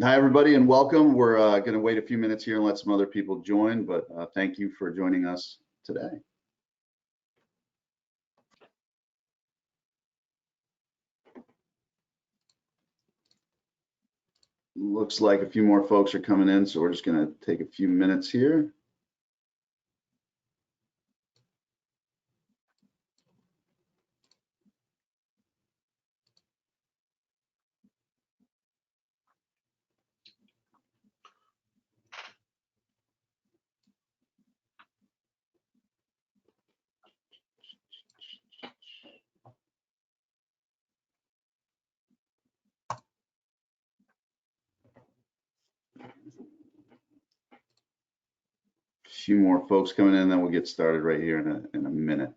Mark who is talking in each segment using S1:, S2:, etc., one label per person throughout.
S1: Hi, everybody, and welcome. We're going to wait a few minutes here and let some other people join, but thank you for joining us today. Looks like a few more folks are coming in, so we're just going to take a few minutes here. A few more folks coming in, then we'll get started right here in a minute.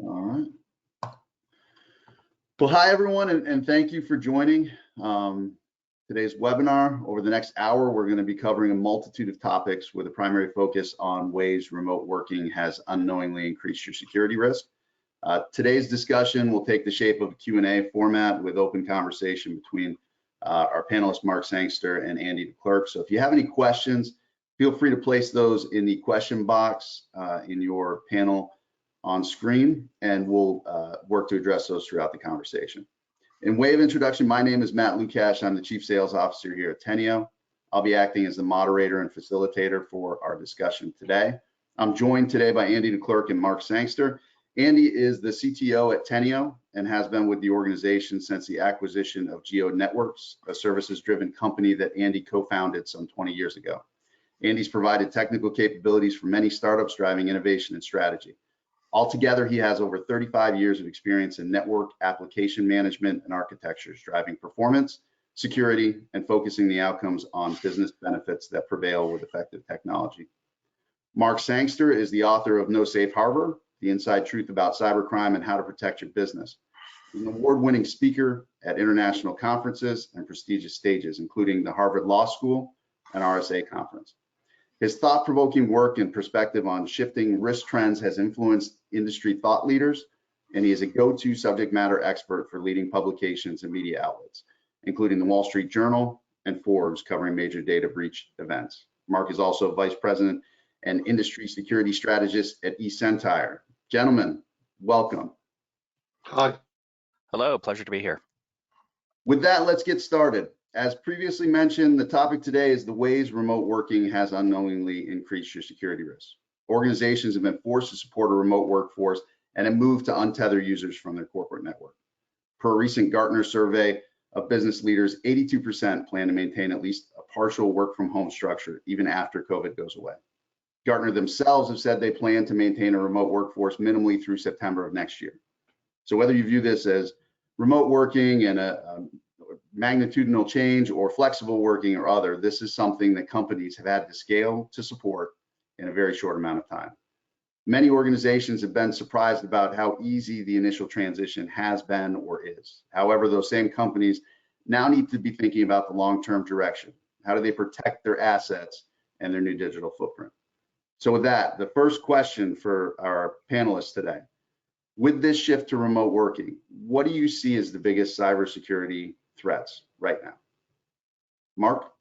S1: All right. Well, hi, everyone, and thank you for joining today's webinar. Over the next hour, we're going to be covering a multitude of topics with a primary focus on ways remote working has unknowingly increased your security risk. Today's discussion will take the shape of a Q&A format with open conversation between our panelists, Mark Sangster and Andy DeClercq. So if you have any questions, feel free to place those in the question box in your panel on screen, and we'll work to address those throughout the conversation. In way of introduction, my name is Matt Lukash. I'm the Chief Sales Officer here at Teneo. I'll be acting as the moderator and facilitator for our discussion today. I'm joined today by Andy DeClercq and Mark Sangster. Andy is the CTO at Teneo and has been with the organization since the acquisition of Geo Networks, a services-driven company that Andy co-founded some 20 years ago. Andy's provided technical capabilities for many startups driving innovation and strategy. Altogether, he has over 35 years of experience in network application management and architectures, driving performance, security, and focusing the outcomes on business benefits that prevail with effective technology. Mark Sangster is the author of No Safe Harbor, The Inside Truth About Cybercrime and How to Protect Your Business. He's an award-winning speaker at international conferences and prestigious stages, including the Harvard Law School and RSA Conference. His thought-provoking work and perspective on shifting risk trends has influenced industry thought leaders, and he is a go-to subject matter expert for leading publications and media outlets, including the Wall Street Journal and Forbes, covering major data breach events. Mark is also Vice President and Industry Security Strategist at eCentire. Gentlemen, welcome.
S2: Hi.
S3: Hello, pleasure to be here.
S1: With that, let's get started. As previously mentioned, the topic today is the ways remote working has unknowingly increased your security risks. Organizations have been forced to support a remote workforce and have moved to untether users from their corporate network. Per a recent Gartner survey of business leaders, 82% plan to maintain at least a partial work from home structure even after COVID goes away. Gartner themselves have said they plan to maintain a remote workforce minimally through September of next year. So whether you view this as remote working and a magnitudinal change or flexible working or other, this is something that companies have had to scale to support in a very short amount of time. Many organizations have been surprised about how easy the initial transition has been or is. However, those same companies now need to be thinking about the long-term direction. How do they protect their assets and their new digital footprint? So with that, the first question for our panelists today: with this shift to remote working, what do you see as the biggest cybersecurity threats right now? Mark?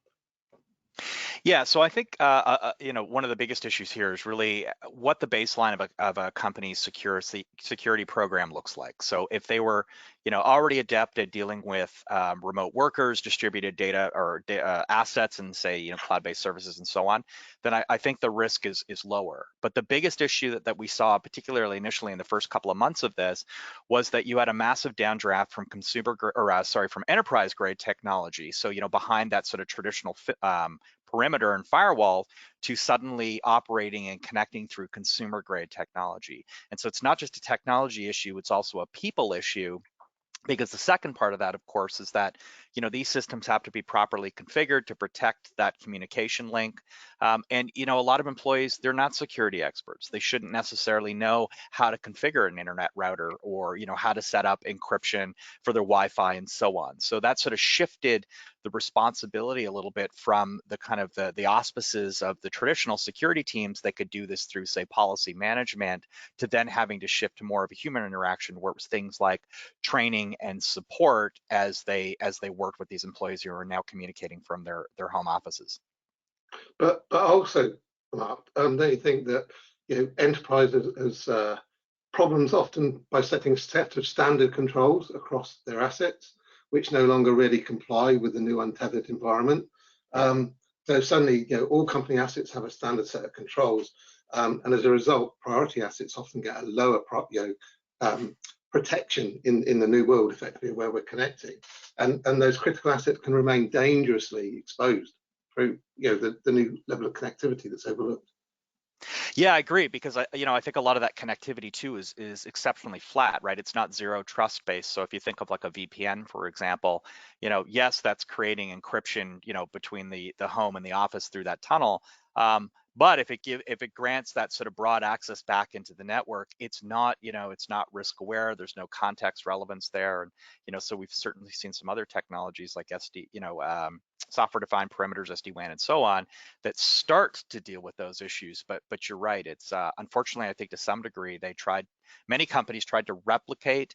S3: Yeah, so I think one of the biggest issues here is really what the baseline of a company's security program looks like. So if they were already adept at dealing with remote workers, distributed data or assets, and say cloud-based services and so on, then I think the risk is lower. But the biggest issue that we saw, particularly initially in the first couple of months of this, was that you had a massive downdraft from from enterprise grade technology. So behind that sort of traditional perimeter and firewall to suddenly operating and connecting through consumer grade technology. And so it's not just a technology issue, it's also a people issue. Because the second part of that, of course, is that these systems have to be properly configured to protect that communication link. And a lot of employees, they're not security experts. They shouldn't necessarily know how to configure an internet router or how to set up encryption for their Wi-Fi and so on. So that sort of shifted the responsibility a little bit from the kind of the auspices of the traditional security teams that could do this through, say, policy management, to then having to shift to more of a human interaction where it was things like training and support as they worked with these employees who are now communicating from their home offices.
S2: But also, Mark, don't you think that enterprises has problems often by setting a set of standard controls across their assets, which no longer really comply with the new untethered environment? So suddenly, all company assets have a standard set of controls, and as a result, priority assets often get a lower protection in the new world, effectively, where we're connecting, and those critical assets can remain dangerously exposed through the new level of connectivity that's overlooked.
S3: Yeah, I agree, because I think a lot of that connectivity too is exceptionally flat, right? It's not zero trust based. So if you think of like a VPN, for example, yes, that's creating encryption, between the home and the office through that tunnel. But if it grants that sort of broad access back into the network, it's not risk aware. There's no context relevance there, and so we've certainly seen some other technologies like software defined perimeters, SD-WAN, and so on, that start to deal with those issues. But you're right. It's unfortunately, I think to some degree, many companies tried to replicate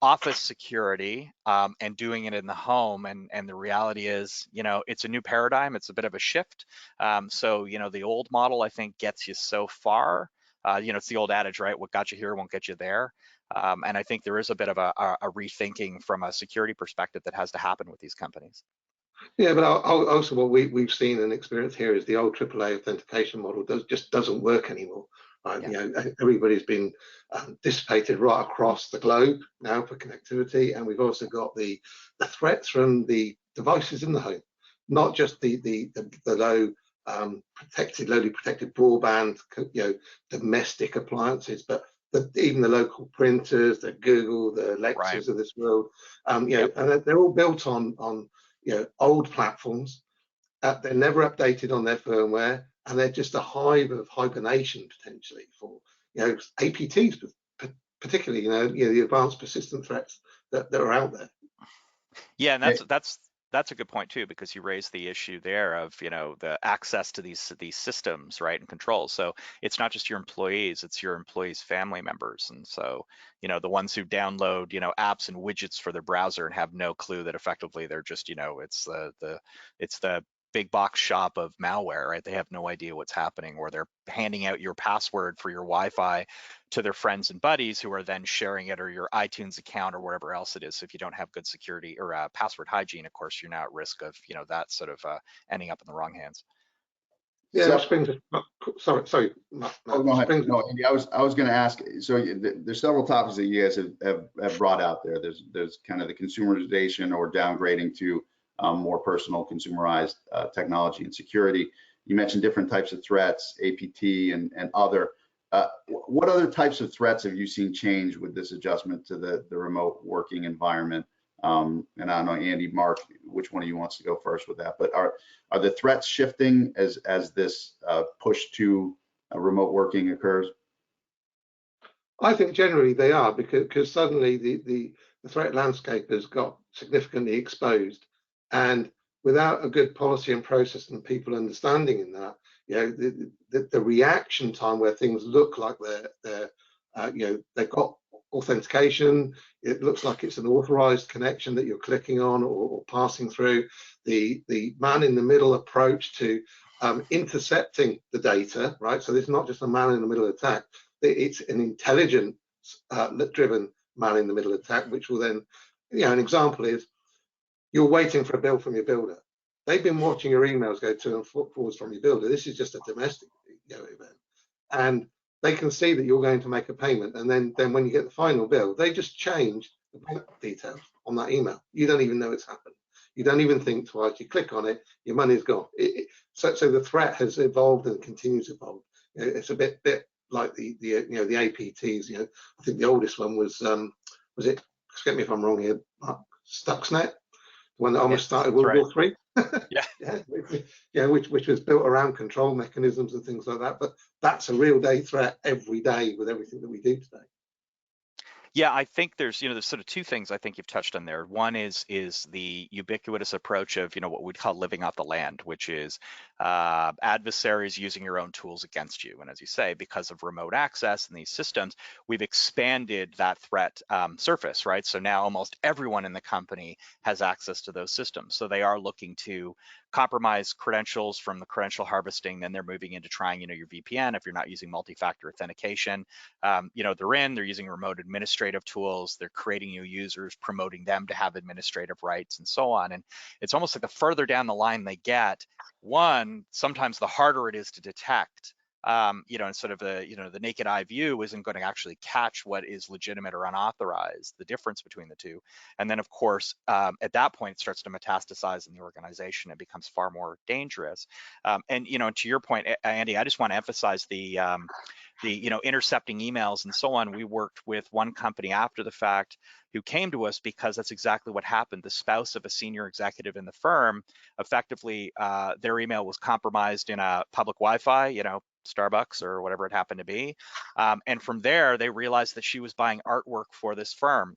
S3: office security and doing it in the home, and the reality is it's a new paradigm. It's a bit of a shift. So the old model, I think, gets you so far. It's the old adage, right? What got you here won't get you there. And I think there is a bit of a rethinking from a security perspective that has to happen with these companies.
S2: Yeah, but also what we've seen and experienced here is the old AAA authentication model just doesn't work anymore. Right?
S3: Yeah.
S2: Everybody's been dissipated right across the globe now for connectivity, and we've also got the threats from the devices in the home, not just the lowly protected broadband, domestic appliances, but even the local printers, the Google, the Alexas
S3: Right.
S2: of this world,
S3: Yep.
S2: and they're all built on old platforms. They're never updated on their firmware, and they're just a hive of hibernation potentially for APTs, particularly the advanced persistent threats that are out there.
S3: Yeah, and that's a good point too, because you raised the issue there of the access to these systems, right, and controls. So it's not just your employees, it's your employees' family members, and so the ones who download apps and widgets for their browser and have no clue that effectively they're just it's the big box shop of malware, right? They have no idea what's happening, or they're handing out your password for your Wi-Fi to their friends and buddies who are then sharing it, or your iTunes account or whatever else it is. So if you don't have good security or password hygiene, of course, you're now at risk of that sort of ending up in the wrong hands.
S2: Yeah,
S1: So,
S2: which brings us. Sorry, Matt,
S1: oh, go ahead. No, Andy, I was going to ask. So there's several topics that you guys have brought out there. There's kind of the consumerization or downgrading to more personal, consumerized technology and security. You mentioned different types of threats, APT and other. What other types of threats have you seen change with this adjustment to the remote working environment? And I don't know, Andy, Mark, which one of you wants to go first with that? But are the threats shifting as this push to remote working occurs?
S2: I think generally they are, because suddenly the threat landscape has got significantly exposed, and without a good policy and process and people understanding in that, the reaction time where things look like they've got authentication, it looks like it's an authorized connection that you're clicking on or passing through, the man in the middle approach to intercepting the data, right? So it's not just a man in the middle attack, it's an intelligence driven man in the middle attack, which will then, an example is you're waiting for a bill from your builder. They've been watching your emails go to and forwards from your builder. This is just a domestic event, and they can see that you're going to make a payment, and then when you get the final bill, they just change the payment details on that email. You don't even know it's happened. You don't even think twice. You click on it, your money's gone. So the threat has evolved and continues to evolve. It's a bit like the APTs. I think the oldest one was it? Forget me if I'm wrong here. Stuxnet, the one that almost started World War III.
S3: Yeah.
S2: Which was built around control mechanisms and things like that. But that's a real day threat every day with everything that we do today.
S3: Yeah, I think there's sort of two things I think you've touched on there. One is the ubiquitous approach of what we'd call living off the land, which is adversaries using your own tools against you. And as you say, because of remote access in these systems, we've expanded that threat surface, right? So now almost everyone in the company has access to those systems. So they are looking to compromise credentials from the credential harvesting. Then they're moving into trying your VPN if you're not using multi-factor authentication. They're using remote administrative tools, they're creating new users, promoting them to have administrative rights and so on. And it's almost like the further down the line they get, sometimes the harder it is to detect. And sort of the naked eye view isn't going to actually catch what is legitimate or unauthorized, the difference between the two. And then of course, at that point, it starts to metastasize in the organization. It becomes far more dangerous. And to your point, Andy, I just want to emphasize the intercepting emails and so on. We worked with one company after the fact who came to us because that's exactly what happened. The spouse of a senior executive in the firm, effectively, their email was compromised in a public Wi-Fi, Starbucks or whatever it happened to be. And from there, they realized that she was buying artwork for this firm.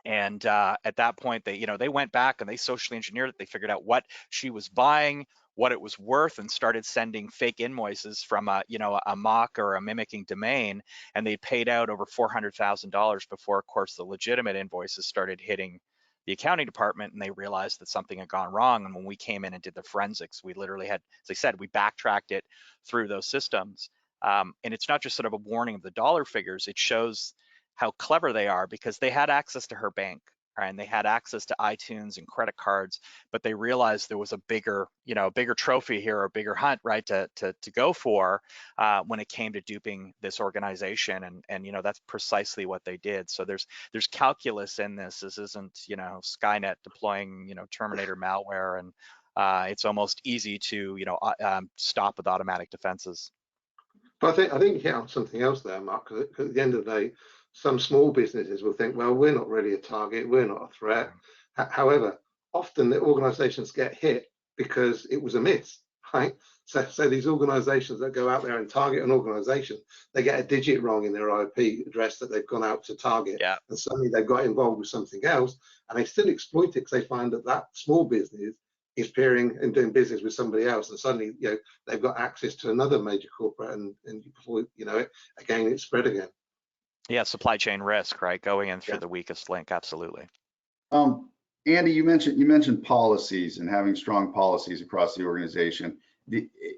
S3: And at that point, they went back and they socially engineered it. They figured out what she was buying, what it was worth, and started sending fake invoices from a mock or a mimicking domain. And they paid out over $400,000 before, of course, the legitimate invoices started hitting the accounting department, and they realized that something had gone wrong. And when we came in and did the forensics, we literally had, as I said, we backtracked it through those systems. And it's not just sort of a warning of the dollar figures. It shows how clever they are, because they had access to her bank and they had access to iTunes and credit cards, but they realized there was a bigger trophy here, or a bigger hunt, right, to go for when it came to duping this organization. And that's precisely what they did. So there's calculus in this. This isn't Skynet deploying Terminator malware, and it's almost easy to stop with automatic defenses.
S2: But I think you hit on something else there, Mark, because at the end of the day, some small businesses will think, well, we're not really a target, we're not a threat. However, often the organizations get hit because it was a miss, right? So these organizations that go out there and target an organization, they get a digit wrong in their IP address that they've gone out to target.
S3: Yeah.
S2: And suddenly they've got involved with something else, and they still exploit it because they find that small business is peering and doing business with somebody else, and suddenly they've got access to another major corporate, and before you know it, again, it's spread again.
S3: Yeah, supply chain risk, right? Going in through the weakest link, absolutely.
S1: Andy, you mentioned policies and having strong policies across the organization.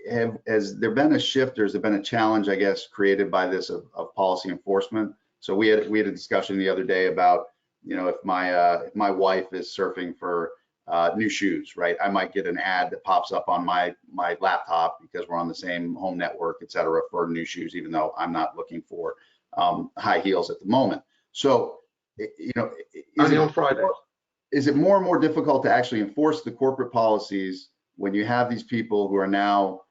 S1: Has there been a shift, or has there been a challenge, I guess, created by this of policy enforcement? So we had a discussion the other day about, if my wife is surfing for new shoes, right? I might get an ad that pops up on my laptop because we're on the same home network, et cetera, for new shoes, even though I'm not looking for high heels at the moment. So,
S2: only on Friday.
S1: Is it more and more difficult to actually enforce the corporate policies when you have these people who are now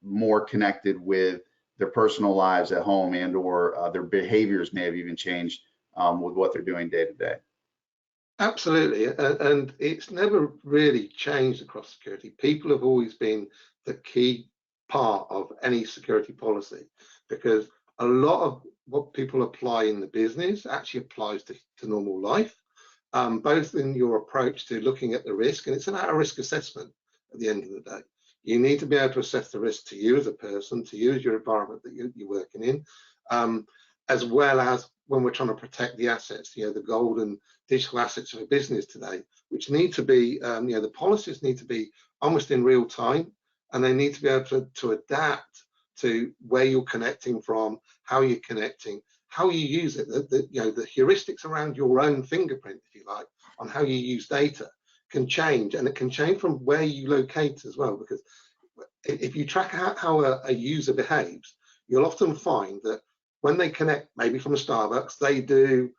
S1: more connected with their personal lives at home, and or their behaviors may have even changed with what they're doing day to day?
S2: Absolutely, and it's never really changed across security. People have always been the key part of any security policy, because a lot of what people apply in the business actually applies to normal life, both in your approach to looking at the risk, and it's about a risk assessment at the end of the day. You need to be able to assess the risk to you as a person, to you as your environment that you're working in, as well as when we're trying to protect the assets, the golden digital assets of a business today, which need to be, the policies need to be almost in real time, and they need to be able to adapt to where you're connecting from, how you're connecting, how you use it. The heuristics around your own fingerprint, if you like, on how you use data can change, and it can change from where you locate as well. Because if you track how a user behaves, you'll often find that when they connect, maybe from a Starbucks, they do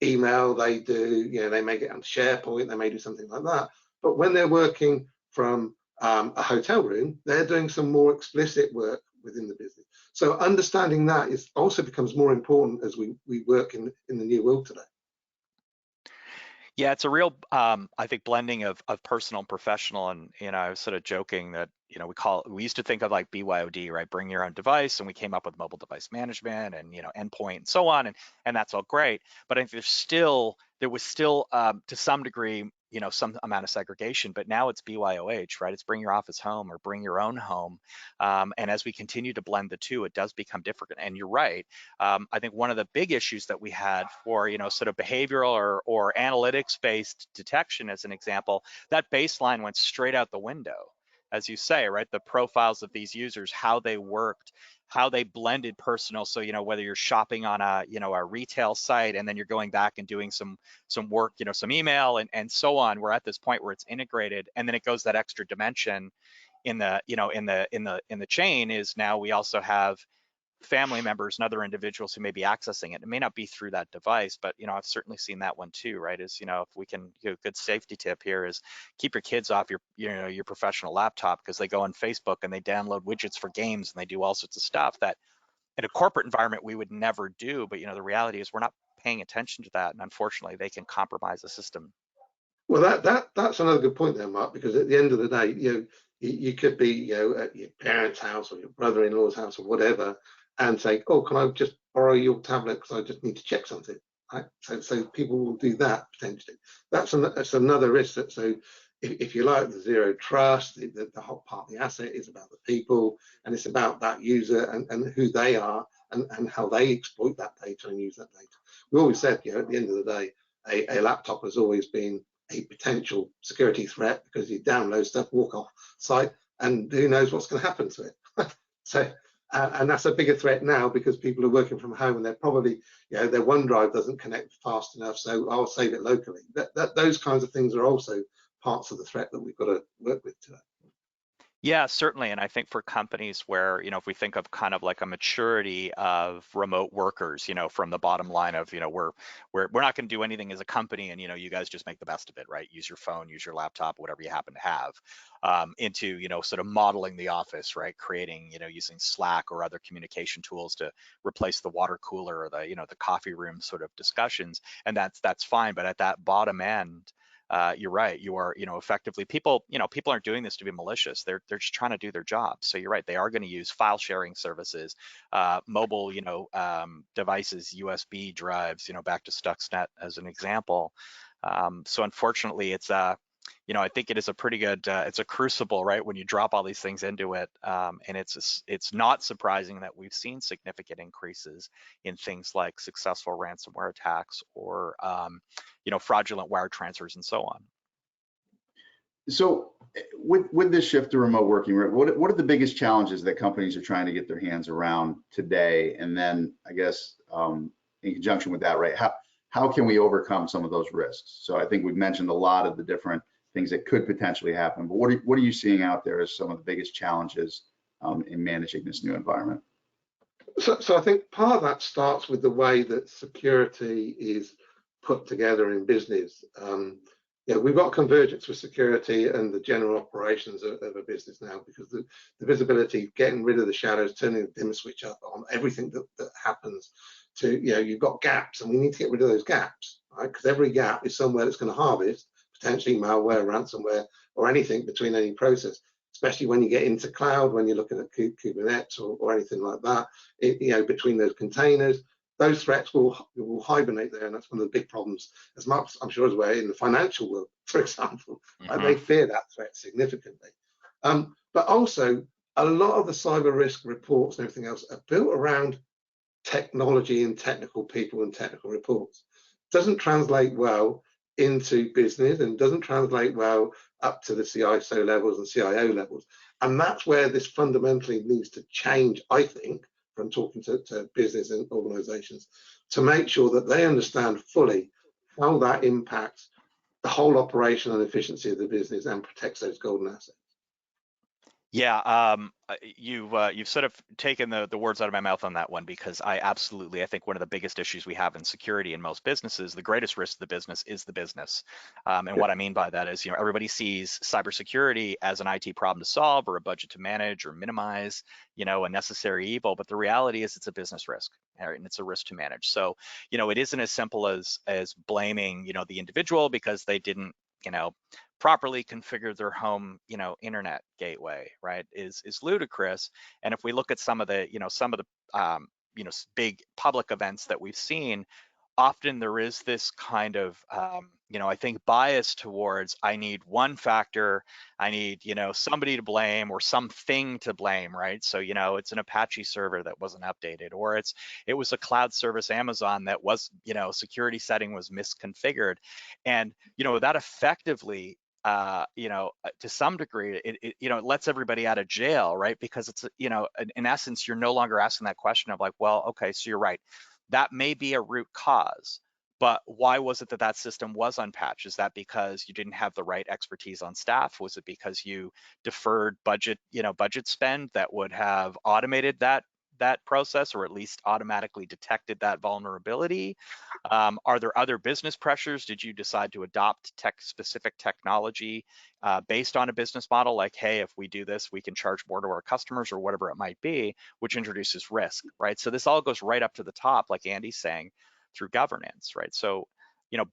S2: email, they do, they may get on SharePoint, they may do something like that. But when they're working from a hotel room, they're doing some more explicit work within the business. So understanding that is also becomes more important as we work in the new world today.
S3: Yeah, it's a real, I think, blending of personal and professional. And, I was sort of joking that, we used to think of like BYOD, right? Bring your own device. And we came up with mobile device management and, endpoint and so on. And that's all great. But I think there was still to some degree, some amount of segregation, but now it's BYOH, right? It's bring your office home or bring your own home. And as we continue to blend the two, it does become different. And you're right. I think one of the big issues that we had for, sort of behavioral or analytics-based detection, as an example, that baseline went straight out the window, as you say, right? The profiles of these users, how they worked, how they blended personal. So, whether you're shopping on a retail site and then you're going back and doing some work, some email and so on. We're at this point where it's integrated, and then it goes that extra dimension in the, in the chain is now we also have family members and other individuals who may be accessing it. It may not be through that device, but I've certainly seen that one too, right? Is if we can, a good safety tip here is keep your kids off your your professional laptop, because they go on Facebook and they download widgets for games and they do all sorts of stuff that in a corporate environment we would never do. But the reality is we're not paying attention to that, and unfortunately they can compromise the system.
S2: Well, that's another good point there, Mark, because at the end of the day, you could be at your parents' house or your brother-in-law's house or whatever, and say, oh, can I just borrow your tablet because I just need to check something, right? So people will do that potentially. That's another risk. So if you like the zero trust, the whole part of the asset is about the people, and it's about that user and who they are and how they exploit that data and use that data. We always said, at the end of the day, a laptop has always been a potential security threat, because you download stuff, walk off site, and who knows what's going to happen to it. So, and that's a bigger threat now because people are working from home and they're probably, their OneDrive doesn't connect fast enough, so I'll save it locally. Those kinds of things are also parts of the threat that we've got to work with today.
S3: Yeah, certainly. And I think for companies where, if we think of kind of like a maturity of remote workers, from the bottom line of, we're not going to do anything as a company, and, you guys just make the best of it, right? Use your phone, use your laptop, whatever you happen to have, into, sort of modeling the office, right? Creating, using Slack or other communication tools to replace the water cooler or the, the coffee room sort of discussions. And that's fine. But at that bottom end, you're right. You are, effectively people aren't doing this to be malicious. They're just trying to do their job. So you're right. They are going to use file sharing services, mobile, devices, USB drives, back to Stuxnet as an example. So unfortunately, it's I think it is a pretty good, it's a crucible, right? When you drop all these things into it, and it's not surprising that we've seen significant increases in things like successful ransomware attacks or, fraudulent wire transfers and so on.
S1: So with this shift to remote working, what are the biggest challenges that companies are trying to get their hands around today? And then I guess in conjunction with that, right, how can we overcome some of those risks? So I think we've mentioned a lot of the different things that could potentially happen, but what are you seeing out there as some of the biggest challenges in managing this new environment?
S2: So I think part of that starts with the way that security is put together in business. We've got convergence with security and the general operations of a business now, because the visibility, getting rid of the shadows, turning the dimmer switch up on everything that happens to, you've got gaps, and we need to get rid of those gaps, right? Because every gap is somewhere that's going to harvest potentially malware, ransomware, or anything between any process, especially when you get into cloud, when you're looking at Kubernetes or anything like that, between those containers. Those threats will hibernate there, and that's one of the big problems, as Mark, I'm sure, is where in the financial world, for example, they fear that threat significantly. But also, a lot of the cyber risk reports and everything else are built around technology and technical people and technical reports. Doesn't translate well into business and doesn't translate well up to the CISO levels and CIO levels. And that's where this fundamentally needs to change, I think, from talking to business and organizations, to make sure that they understand fully how that impacts the whole operation and efficiency of the business and protects those golden assets.
S3: Yeah, you've sort of taken the words out of my mouth on that one, because I think one of the biggest issues we have in security in most businesses, the greatest risk to the business is the business. And
S1: Yeah.
S3: what I mean by that is, everybody sees cybersecurity as an IT problem to solve or a budget to manage or minimize, a necessary evil. But the reality is it's a business risk, right? And it's a risk to manage. So, it isn't as simple as blaming, the individual because they didn't, you know, properly configure their home, internet gateway, right, is ludicrous. And if we look at some of the big public events that we've seen, often there is this kind of I think bias towards, I need one factor, I need somebody to blame or something to blame, right? So it's an Apache server that wasn't updated, or it was a cloud service Amazon that was security setting was misconfigured. And that effectively to some degree, it lets everybody out of jail, right? Because it's, in essence, you're no longer asking that question of like, well, okay, so you're right, that may be a root cause, but why was it that that system was unpatched? Is that because you didn't have the right expertise on staff? Was it because you deferred budget spend that would have automated that process, or at least automatically detected that vulnerability? Are there other business pressures? Did you decide to adopt specific technology based on a business model, like, hey, if we do this, we can charge more to our customers, or whatever it might be, which introduces risk, right? So this all goes right up to the top, like Andy's saying, through governance, right? So,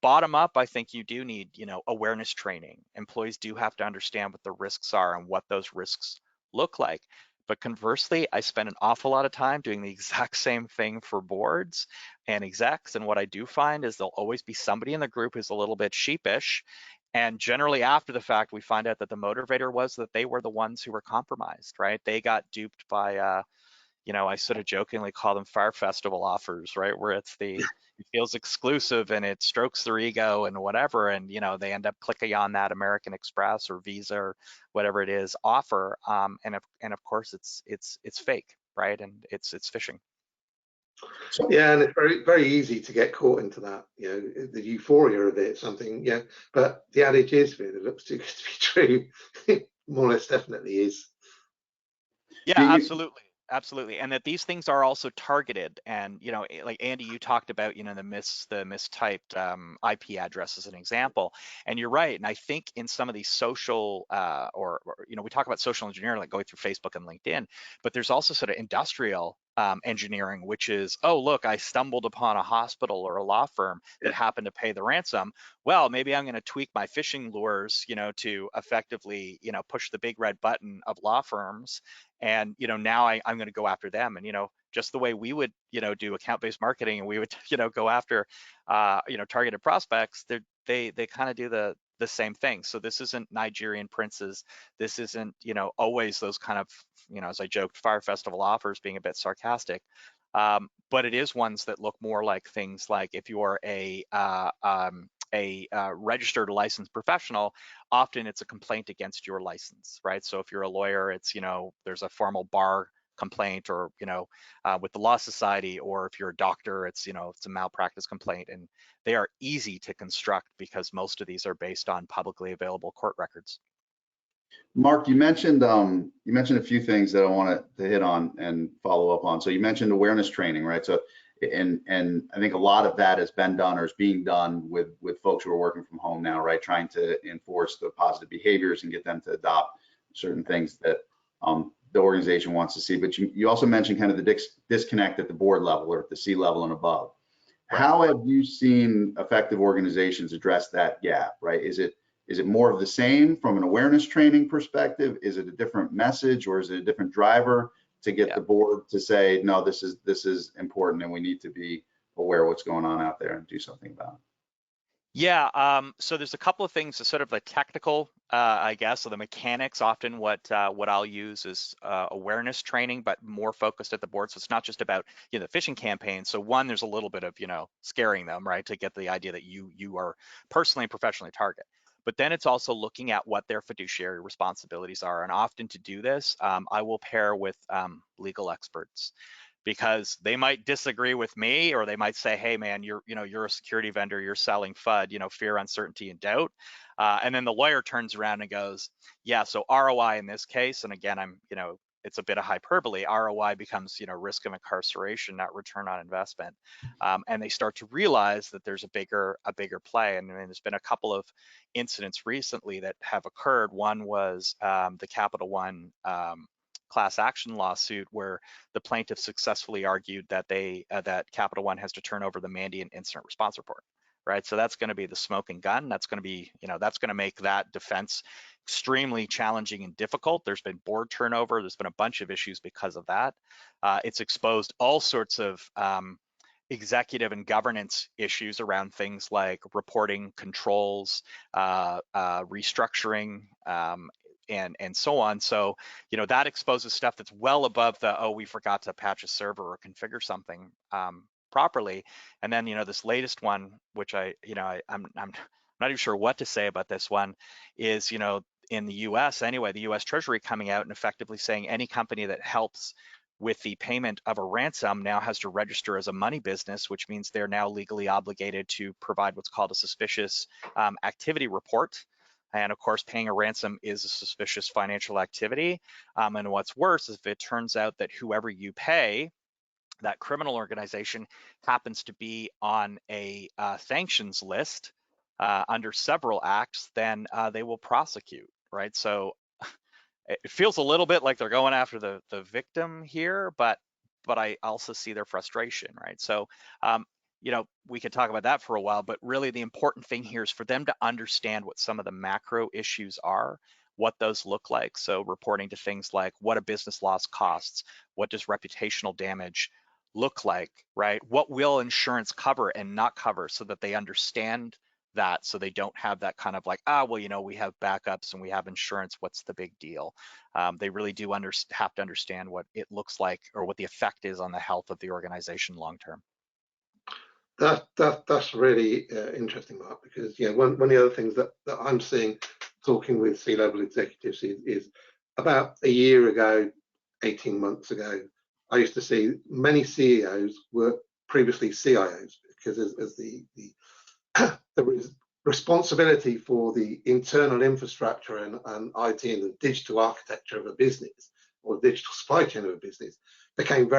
S3: bottom up, I think you do need, awareness training. Employees do have to understand what the risks are and what those risks look like. But conversely, I spend an awful lot of time doing the exact same thing for boards and execs. And what I do find is there'll always be somebody in the group who's a little bit sheepish. And generally after the fact, we find out that the motivator was that they were the ones who were compromised, right? They got duped by, I sort of jokingly call them Fire Festival offers, right? Where it feels exclusive and it strokes their ego and whatever. And, they end up clicking on that American Express or Visa or whatever it is offer. And of course it's fake, right? And it's phishing.
S1: So
S2: Yeah, and it's very, very easy to get caught into that, the euphoria of it, something, but the adage is, if it looks too good to be true, it more or less definitely is.
S3: Yeah, absolutely. Absolutely. And that these things are also targeted. And, like Andy, you talked about, the mistyped IP address as an example. And you're right. And I think in some of these social we talk about social engineering, like going through Facebook and LinkedIn, but there's also sort of industrial engineering, which is, oh, look, I stumbled upon a hospital or a law firm that happened to pay the ransom. Well, maybe I'm going to tweak my phishing lures, to effectively, push the big red button of law firms. And now I'm going to go after them. And just the way we would do account-based marketing, and we would go after targeted prospects, they kind of do the same thing. So this isn't Nigerian princes. This isn't always those kind of as I joked, Fire Festival offers, being a bit sarcastic. But it is ones that look more like things like, if you are a registered licensed professional, often it's a complaint against your license, right? So if you're a lawyer, it's, there's a formal bar complaint, or, with the law society, or if you're a doctor, it's, it's a malpractice complaint. And they are easy to construct because most of these are based on publicly available court records.
S1: Mark, you mentioned a few things that I wanted to hit on and follow up on. So you mentioned awareness training, right? So and I think a lot of that has been done or is being done with folks who are working from home now, right? Trying to enforce the positive behaviors and get them to adopt certain things that the organization wants to see. But you also mentioned kind of the disconnect at the board level or at the C level and above.
S3: Right.
S1: How have you seen effective organizations address that gap, right? Is it more of the same from an awareness training perspective? Is it a different message, or is it a different driver to get the board to say, no, this is important and we need to be aware of what's going on out there and do something about it?
S3: Yeah, so there's a couple of things, sort of the technical, I guess, or the mechanics. Often what I'll use is awareness training, but more focused at the board. So it's not just about the phishing campaign. So one, there's a little bit of scaring them, right, to get the idea that you are personally and professionally target. But then it's also looking at what their fiduciary responsibilities are. And often to do this, I will pair with legal experts, because they might disagree with me, or they might say, hey man, you're a security vendor, you're selling FUD, fear, uncertainty, and doubt. And then the lawyer turns around and goes, yeah, so ROI in this case, and again, it's a bit of hyperbole, ROI becomes, risk of incarceration, not return on investment. And they start to realize that there's a bigger play. And there's been a couple of incidents recently that have occurred. One was the Capital One class action lawsuit, where the plaintiff successfully argued that that Capital One has to turn over the Mandiant incident response report. Right, so that's going to be the smoking gun. That's going to be, that's going to make that defense extremely challenging and difficult. There's been board turnover. There's been a bunch of issues because of that. It's exposed all sorts of executive and governance issues around things like reporting controls, restructuring, and so on. So, that exposes stuff that's well above the, oh, we forgot to patch a server or configure something properly. And then, this latest one, which I'm not even sure what to say about this one, is, in the US anyway, the US Treasury coming out and effectively saying any company that helps with the payment of a ransom now has to register as a money business, which means they're now legally obligated to provide what's called a suspicious activity report. And of course, paying a ransom is a suspicious financial activity. And what's worse is if it turns out that whoever you pay, that criminal organization, happens to be on a sanctions list under several acts, then they will prosecute, right? So it feels a little bit like they're going after the victim here, but I also see their frustration, right? So, we could talk about that for a while, but really the important thing here is for them to understand what some of the macro issues are, what those look like. So reporting to things like what a business loss costs, what does reputational damage look like, right? What will insurance cover and not cover, so that they understand that, so they don't have that kind of like, we have backups and we have insurance, what's the big deal? They really do have to understand what it looks like, or what the effect is on the health of the organization long term.
S2: That's really interesting, Mark, because one of the other things that I'm seeing talking with C-level executives is about a year ago, 18 months ago, I used to see many CEOs were previously CIOs, because as the responsibility for the internal infrastructure and IT and the digital architecture of a business, or digital supply chain of a business, became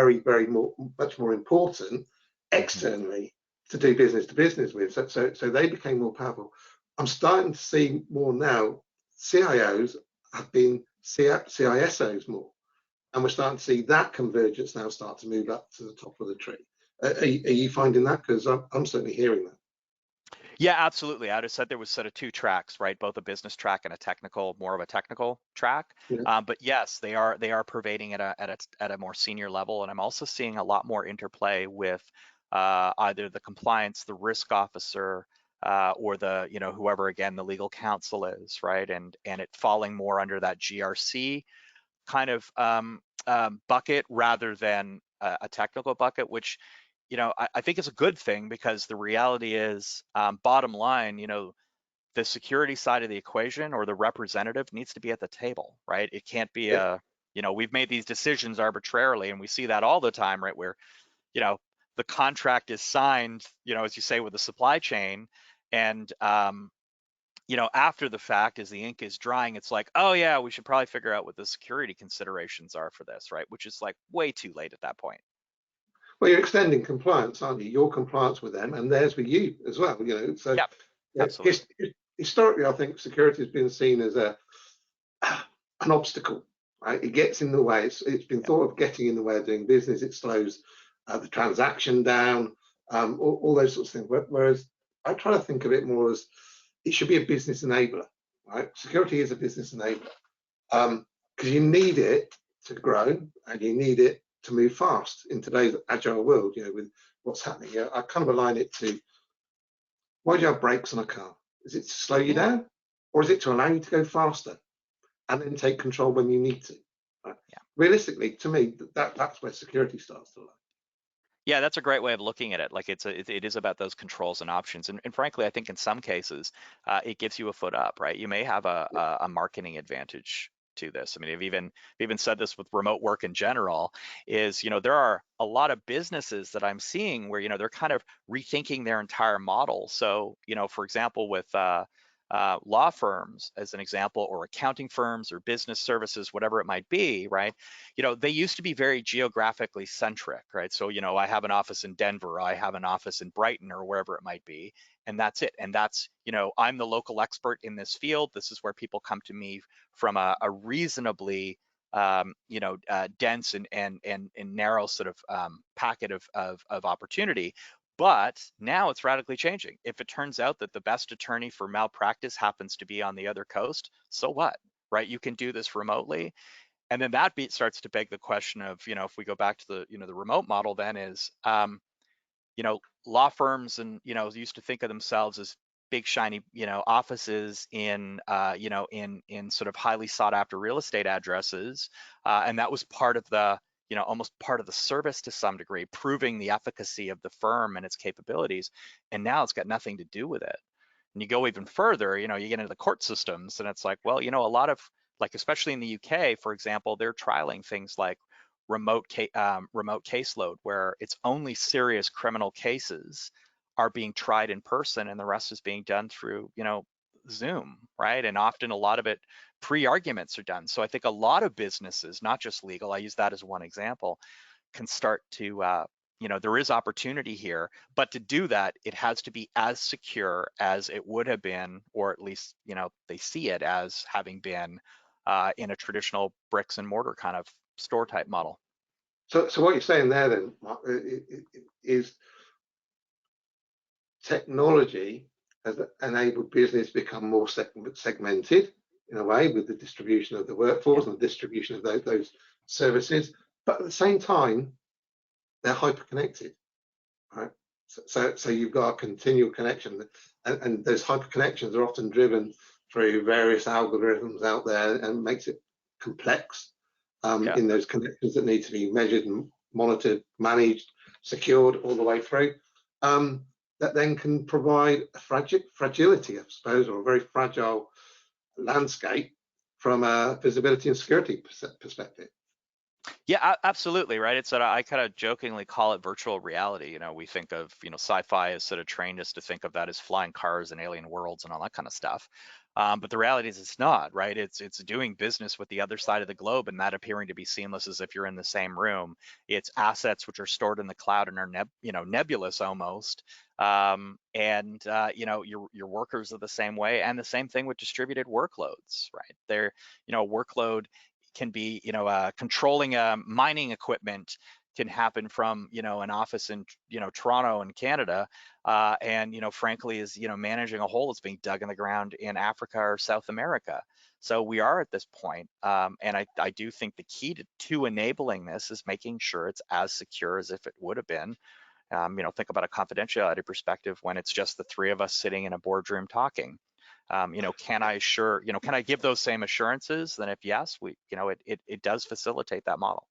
S2: much more important externally to do business to business with. So they became more powerful. I'm starting to see more now. CIOs have been CISOs more. And we're starting to see that convergence now start to move up to the top of the tree. Are you finding that? Because I'm certainly hearing that.
S3: Yeah, absolutely. I'd have said there was sort of two tracks, right? Both a business track and more of a technical track.
S2: Yeah.
S3: But yes, they are pervading at a more senior level, and I'm also seeing a lot more interplay with either the compliance, the risk officer, or the whoever again the legal counsel is, right? And it falling more under that GRC kind of bucket rather than a technical bucket, which I think is a good thing, because the reality is, bottom line, the security side of the equation, or the representative, needs to be at the table, right? It can't be we've made these decisions arbitrarily, and we see that all the time, right? Where the contract is signed, as you say, with the supply chain, and after the fact, as the ink is drying, it's like, oh yeah, we should probably figure out what the security considerations are for this, right? Which is like way too late at that point.
S2: Well, you're extending compliance, aren't you? Your compliance with them and theirs with you as well. So
S3: Yep, absolutely.
S2: Historically, I think security has been seen as an obstacle, right? It gets in the way. It's been thought of getting in the way of doing business. It slows the transaction down, all those sorts of things. Whereas I try to think of it more as it should be a business enabler, right? Security is a business enabler, because you need it to grow and you need it to move fast in today's agile world. With what's happening, I kind of align it to, why do you have brakes on a car? Is it to slow you down, or is it to allow you to go faster and then take control when you need to? Right?
S3: Yeah.
S2: Realistically, to me, that's where security starts to lie.
S3: Yeah, that's a great way of looking at it. Like it is about those controls and options. And frankly, I think in some cases, it gives you a foot up, right? You may have a marketing advantage to this. I mean, I've even said this with remote work in general, is, there are a lot of businesses that I'm seeing where, they're kind of rethinking their entire model. So, for example, with law firms, as an example, or accounting firms or business services, whatever it might be, right? They used to be very geographically centric, right? So, I have an office in Denver, I have an office in Brighton, or wherever it might be, and that's it. And that's, I'm the local expert in this field. This is where people come to me from a reasonably dense and narrow sort of packet of opportunity. But now it's radically changing. If it turns out that the best attorney for malpractice happens to be on the other coast, so what, right? You can do this remotely. And then that starts to beg the question of, if we go back to the remote model, then is, law firms and, used to think of themselves as big shiny, offices in, in sort of highly sought after real estate addresses. And that was part of the, almost part of the service to some degree, proving the efficacy of the firm and its capabilities. And now it's got nothing to do with it. And you go even further, you get into the court systems, and it's like, well, a lot of, like, especially in the UK, for example, they're trialing things like remote caseload, where it's only serious criminal cases are being tried in person, and the rest is being done through, Zoom, right? And often a lot of it, pre-arguments are done. So I think a lot of businesses, not just legal, I use that as one example, can start to, there is opportunity here, but to do that, it has to be as secure as it would have been, or at least, they see it as having been in a traditional bricks and mortar kind of store type model.
S2: So what you're saying there then, Mark, is technology has enabled business to become more segmented in a way, with the distribution of the workforce and the distribution of those services. But at the same time, they're hyper-connected, right? So you've got a continual connection, and those hyper-connections are often driven through various algorithms out there, and makes it complex in those connections that need to be measured and monitored, managed, secured all the way through. That then can provide a fragility, I suppose, or a very fragile landscape from a visibility and security perspective.
S3: Yeah, absolutely, right. It's that I kind of jokingly call it virtual reality. We think of, sci-fi has sort of trained us to think of that as flying cars and alien worlds and all that kind of stuff. But the reality is it's not, right? It's doing business with the other side of the globe, and that appearing to be seamless as if you're in the same room. It's assets which are stored in the cloud and are nebulous almost. Your workers are the same way, and the same thing with distributed workloads, right? They're, workload can be, controlling mining equipment can happen from, an office in, Toronto in Canada, and, frankly, is, managing a hole that's being dug in the ground in Africa or South America. So we are at this point, and I do think the key to enabling this is making sure it's as secure as if it would have been. Think about a confidentiality perspective when it's just the three of us sitting in a boardroom talking. Can I give those same assurances? Then if yes, it does facilitate that model.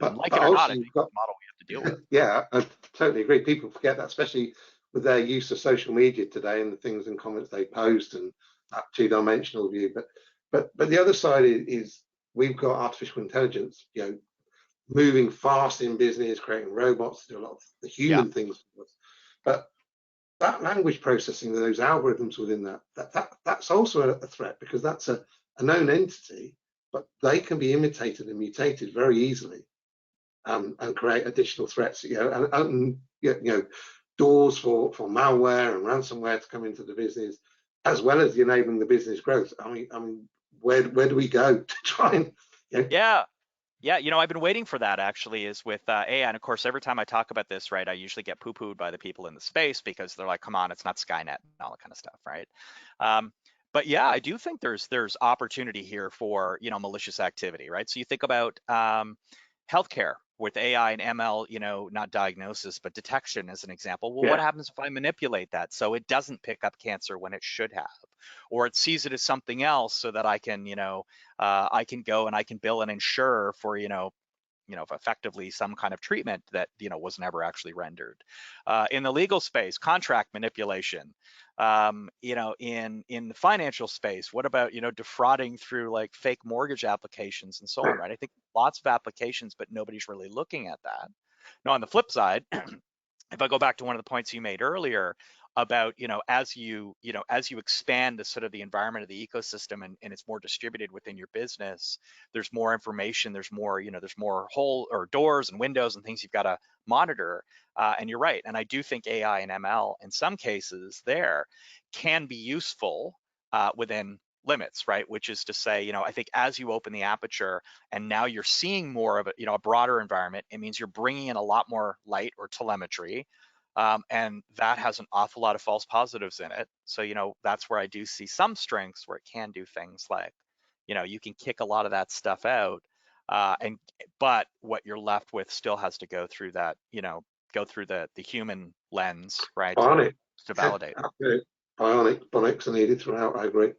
S2: But
S3: like it or not, I think it's a model we have to deal with.
S2: Yeah, I totally agree. People forget that, especially with their use of social media today and the things and comments they post and that two-dimensional view. But the other side is we've got artificial intelligence, moving fast in business, creating robots to do a lot of the human things for us. But that language processing, those algorithms within that's also a threat, because that's a known entity, but they can be imitated and mutated very easily, and create additional threats. And doors for malware and ransomware to come into the business, as well as enabling the business growth. I mean, where do we go to try and?
S3: Yeah, I've been waiting for that, actually, is with AI. And of course, every time I talk about this, right, I usually get poo-pooed by the people in the space, because they're like, come on, it's not Skynet and all that kind of stuff, right? But yeah, I do think there's opportunity here for, malicious activity, right? So you think about healthcare with AI and ML, not diagnosis, but detection as an example. Well, what happens if I manipulate that so it doesn't pick up cancer when it should have, or it sees it as something else, so that I can, I can go and I can bill an insurer for, effectively some kind of treatment that, was never actually rendered. In the legal space, contract manipulation. In the financial space, what about, defrauding through like fake mortgage applications and so on, right? I think lots of applications, but nobody's really looking at that. Now, on the flip side, if I go back to one of the points you made earlier, about, as you expand the sort of the environment of the ecosystem, and it's more distributed within your business, there's more information, there's more, there's more hole or doors and windows and things you've got to monitor. And you're right. And I do think AI and ML in some cases there can be useful within limits, right? Which is to say, I think as you open the aperture and now you're seeing more of a broader environment, it means you're bringing in a lot more light or telemetry. And that has an awful lot of false positives in it. So, that's where I do see some strengths where it can do things like, you can kick a lot of that stuff out. But what you're left with still has to go through that, go through the human lens, right?
S2: Bionic.
S3: To validate.
S2: Absolutely. Bionics are needed throughout, I agree.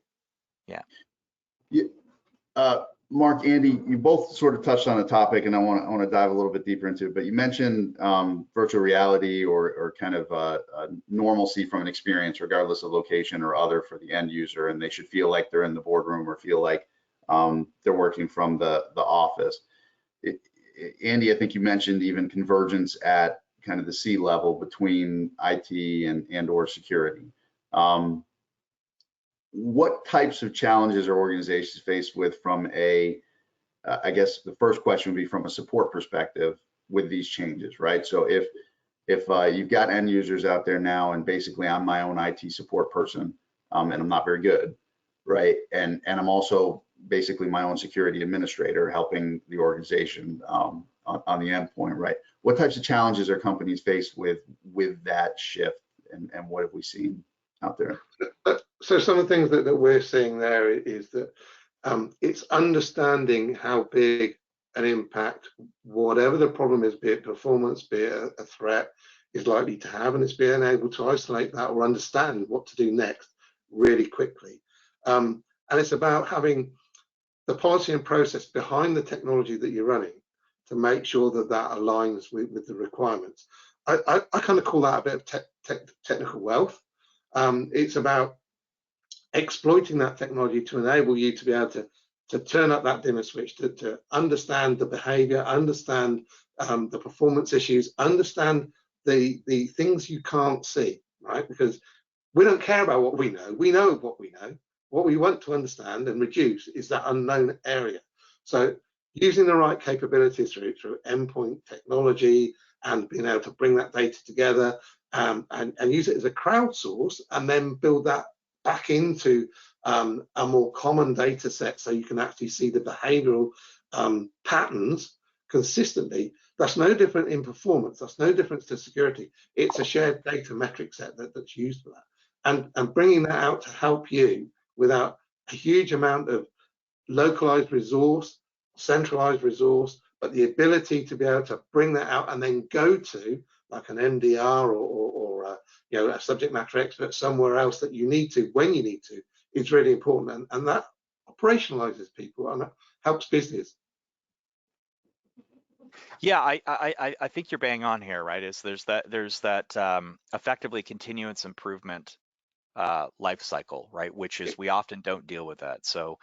S3: Yeah.
S1: Mark, Andy, you both sort of touched on a topic, and I want to dive a little bit deeper into it. But you mentioned virtual reality or kind of normalcy from an experience, regardless of location or other, for the end user, and they should feel like they're in the boardroom or feel like they're working from the office. Andy, I think you mentioned even convergence at kind of the C level between IT and or security. What types of challenges are organizations faced with from I guess the first question would be from a support perspective with these changes, right? So if you've got end users out there now, and basically I'm my own IT support person, and I'm not very good, right? And I'm also basically my own security administrator, helping the organization on the endpoint, right? What types of challenges are companies faced with that shift, and what have we seen out there?
S2: So some of the things that we're seeing there is that it's understanding how big an impact whatever the problem is, be it performance, be it a threat, is likely to have, and it's being able to isolate that or understand what to do next really quickly. And it's about having the policy and process behind the technology that you're running to make sure that that aligns with the requirements. I kind of call that a bit of technical wealth. It's about exploiting that technology to enable you to be able to turn up that dimmer switch, to understand the behavior, understand the performance issues, understand the things you can't see, right? Because we don't care about what we know. We know what we know. What we want to understand and reduce is that unknown area. So using the right capabilities through endpoint technology and being able to bring that data together and use it as a crowdsource, and then build that back into a more common data set so you can actually see the behavioral patterns consistently. That's no different in performance. That's no different to security. It's a shared data metric set that's used for that. And bringing that out to help you without a huge amount of localized resource, centralized resource, but the ability to be able to bring that out and then go to like an MDR or a subject matter expert somewhere else that you need to when you need to is really important, and that operationalizes people and helps business.
S3: Yeah, I think you're bang on here, right? There's that effectively continuous improvement life cycle, right? Which is, we often don't deal with that. So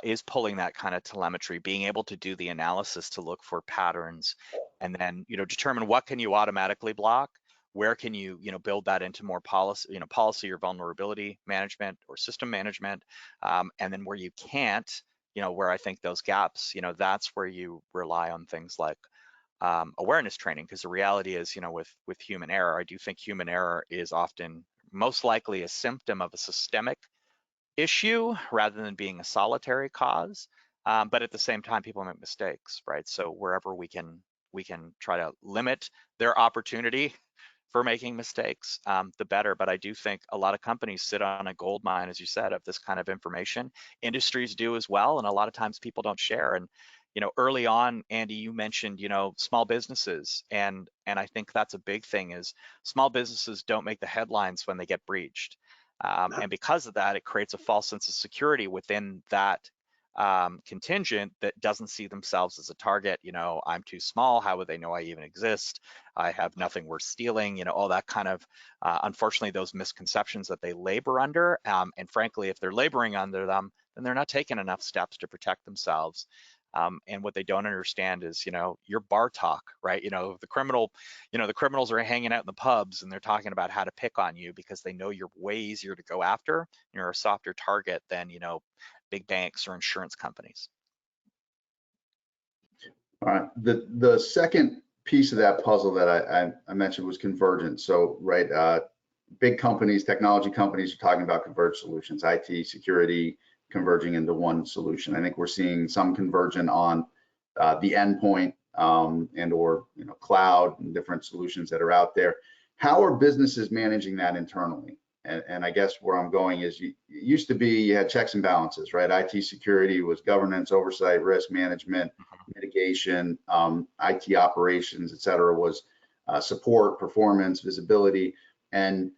S3: is pulling that kind of telemetry, being able to do the analysis to look for patterns, and then determine what can you automatically block, where can you build that into more policy or vulnerability management or system management, and then where you can't, where I think those gaps, that's where you rely on things like awareness training, because the reality is, with human error, I do think human error is often most likely a symptom of a systemic issue rather than being a solitary cause. But at the same time, people make mistakes, right? So wherever we can try to limit their opportunity for making mistakes, the better. But I do think a lot of companies sit on a gold mine, as you said, of this kind of information. Industries do as well, and a lot of times people don't share. And early on, Andy, you mentioned, small businesses, and I think that's a big thing, is small businesses don't make the headlines when they get breached. And because of that, it creates a false sense of security within that contingent that doesn't see themselves as a target. I'm too small. How would they know I even exist? I have nothing worth stealing, all that kind of, unfortunately, those misconceptions that they labor under. And frankly, if they're laboring under them, then they're not taking enough steps to protect themselves. And what they don't understand is, your bar talk, right? The criminals are hanging out in the pubs and they're talking about how to pick on you because they know you're way easier to go after. You're a softer target than, big banks or insurance companies.
S1: All right. The second piece of that puzzle that I mentioned was convergence. So, right, big companies, technology companies are talking about converged solutions, IT, security, converging into one solution. I think we're seeing some convergence on the endpoint and or cloud and different solutions that are out there. How are businesses managing that internally? And I guess where I'm going is it used to be you had checks and balances, right? IT security was governance, oversight, risk management, mitigation, IT operations, et cetera, was support, performance, visibility. And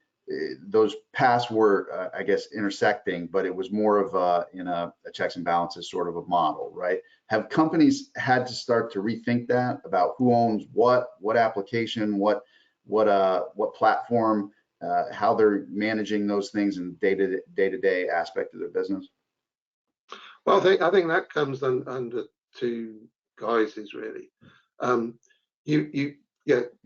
S1: those paths were, I guess, intersecting, but it was more of a checks and balances sort of a model, right? Have companies had to start to rethink that about who owns what application, what platform, how they're managing those things in day-to-day aspect of their business?
S2: Well, I think that comes under two guises really.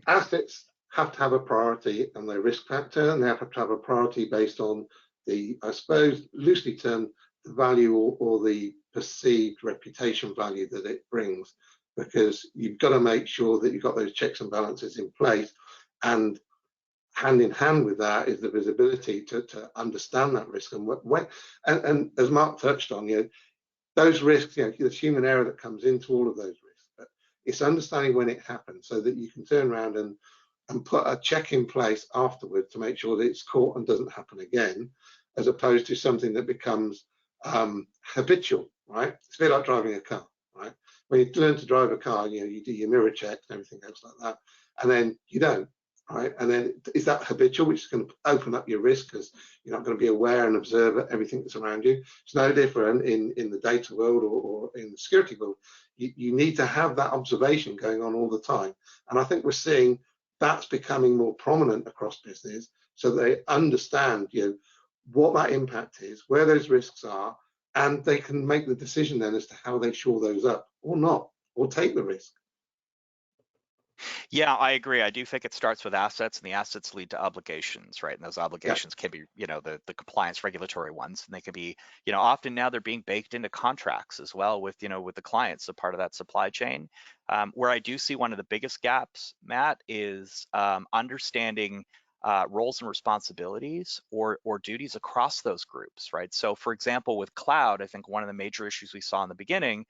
S2: Assets have to have a priority and their risk factor, and they have to have a priority based on the, I suppose, loosely termed, the value or the perceived reputation value that it brings, because you've got to make sure that you've got those checks and balances in place, and hand in hand with that is the visibility to understand that risk and as Mark touched on, those risks, there's human error that comes into all of those risks, but it's understanding when it happens so that you can turn around and put a check in place afterward to make sure that it's caught and doesn't happen again, as opposed to something that becomes habitual, right? It's a bit like driving a car, right? When you learn to drive a car, you do your mirror checks and everything else like that, and then you don't, right? And then is that habitual, which is going to open up your risk because you're not going to be aware and observe everything that's around you. It's no different in the data world or in the security world. You need to have that observation going on all the time. And I think we're seeing that's becoming more prominent across business, so they understand what that impact is, where those risks are, and they can make the decision then as to how they shore those up or not, or take the risk.
S3: Yeah, I agree. I do think it starts with assets, and the assets lead to obligations, right? And those obligations can be, the compliance regulatory ones, and they can be, often now they're being baked into contracts as well with, with the clients, so part of that supply chain. Where I do see one of the biggest gaps, Matt, is understanding roles and responsibilities or duties across those groups, right? So, for example, with cloud, I think one of the major issues we saw in the beginning